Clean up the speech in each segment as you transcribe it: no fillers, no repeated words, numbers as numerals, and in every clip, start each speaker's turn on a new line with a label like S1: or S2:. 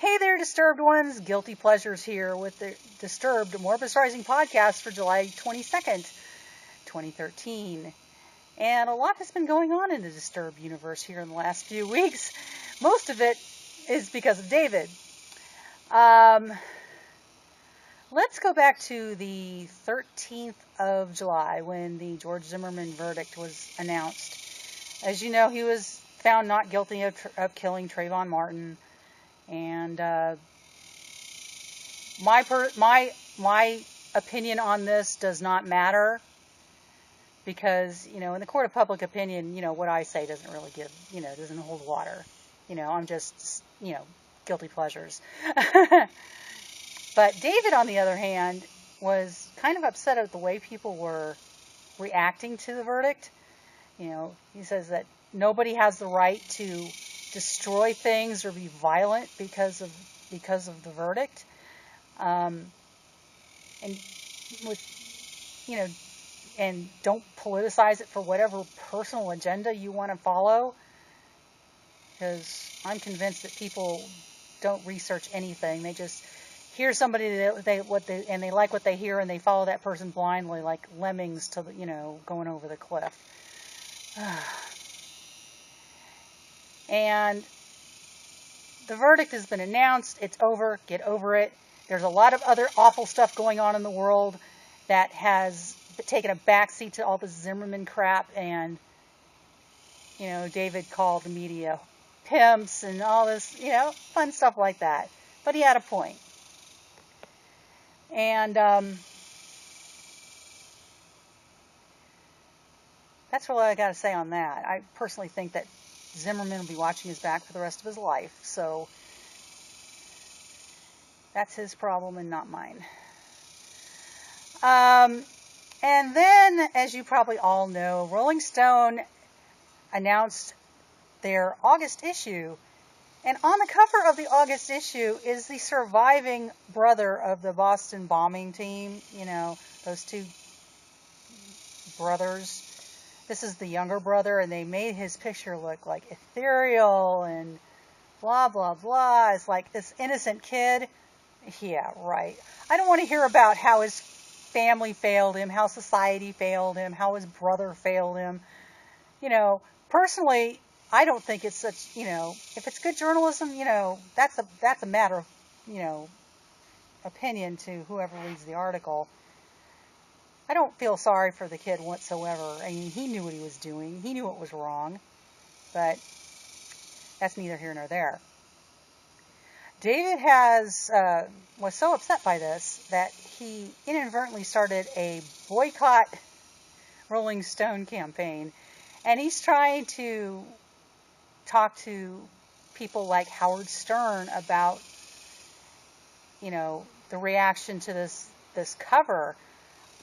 S1: Hey there, Disturbed ones. Guilty Pleasures here with the Disturbed Morbus Rising podcast for July 22nd, 2013. And a lot has been going on in the Disturbed universe here in the last few weeks. Most of it is because of David. Let's go back to the 13th of July when the George Zimmerman verdict was announced. As you know, he was found not guilty of killing Trayvon Martin. And my opinion on this does not matter because, in the court of public opinion, what I say doesn't really doesn't hold water. I'm just, guilty pleasures. But David, on the other hand, was kind of upset at the way people were reacting to the verdict. He says that nobody has the right to destroy things or be violent because of the verdict, and and don't politicize it for whatever personal agenda you want to follow. Because I'm convinced that people don't research anything; they just hear somebody and they like what they hear and they follow that person blindly, like lemmings to going over the cliff. And the verdict has been announced. It's over. Get over it. There's a lot of other awful stuff going on in the world that has taken a backseat to all the Zimmerman crap. And, David called the media pimps and all this, fun stuff like that. But he had a point. And that's all I got to say on that. I personally think that Zimmerman will be watching his back for the rest of his life, so that's his problem and not mine. And then, as you probably all know, Rolling Stone announced their August issue, and on the cover of the August issue is the surviving brother of the Boston bombing team, those two brothers. This is the younger brother, and they made his picture look like ethereal and blah, blah, blah. It's like this innocent kid. Yeah, right. I don't want to hear about how his family failed him, how society failed him, how his brother failed him. Personally, I don't think it's such, if it's good journalism, that's a matter of, opinion to whoever reads the article. I don't feel sorry for the kid whatsoever. I mean, he knew what he was doing. He knew it was wrong. But that's neither here nor there. David was so upset by this that he inadvertently started a boycott Rolling Stone campaign. And he's trying to talk to people like Howard Stern about, the reaction to this cover.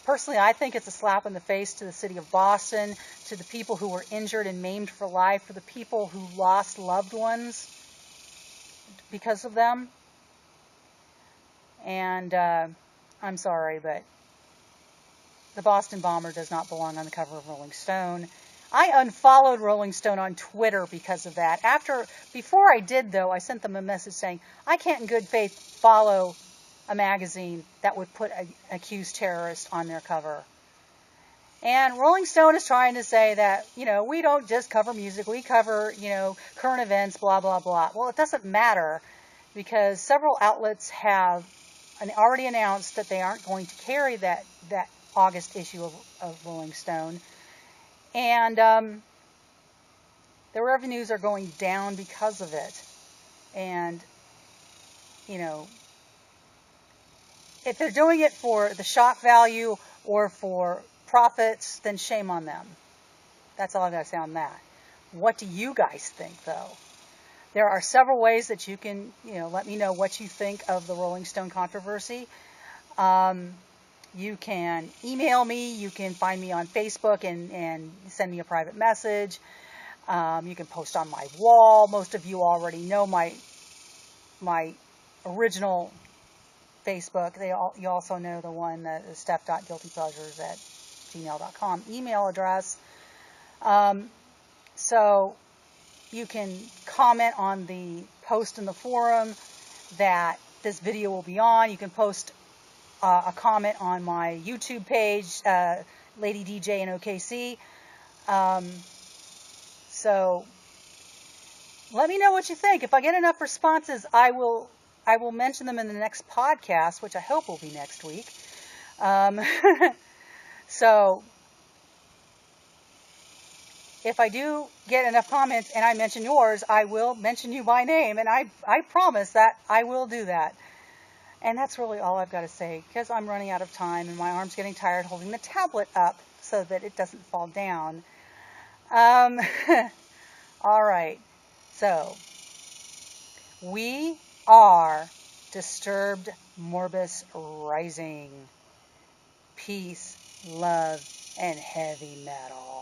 S1: Personally, I think it's a slap in the face to the city of Boston, to the people who were injured and maimed for life, for the people who lost loved ones because of them. And I'm sorry, but the Boston bomber does not belong on the cover of Rolling Stone. I unfollowed Rolling Stone on Twitter because of that. Before I did, though, I sent them a message saying, I can't in good faith follow a magazine that would put an accused terrorist on their cover. And Rolling Stone is trying to say that, we don't just cover music, we cover, current events, blah, blah, blah. Well, it doesn't matter because several outlets have already announced that they aren't going to carry that August issue of Rolling Stone. And the revenues are going down because of it. And, if they're doing it for the shock value or for profits, then shame on them. That's all I got to say on that. What do you guys think, though? There are several ways that you can, let me know what you think of the Rolling Stone controversy. You can email me. You can find me on Facebook and send me a private message. You can post on my wall. Most of you already know my original Facebook. You also know the one that is steph.guiltypleasures@gmail.com email address. So you can comment on the post in the forum. that this video will be on. You can post a comment on my YouTube page, Lady DJ in OKC. So let me know what you think. If I get enough responses, I will mention them in the next podcast, which I hope will be next week. So if I do get enough comments and I mention yours, I will mention you by name, and I promise that I will do that. And that's really all I've got to say, because I'm running out of time and my arm's getting tired holding the tablet up so that it doesn't fall down. All right. So, we are Disturbed Morbus Rising. Peace, love, and heavy metal.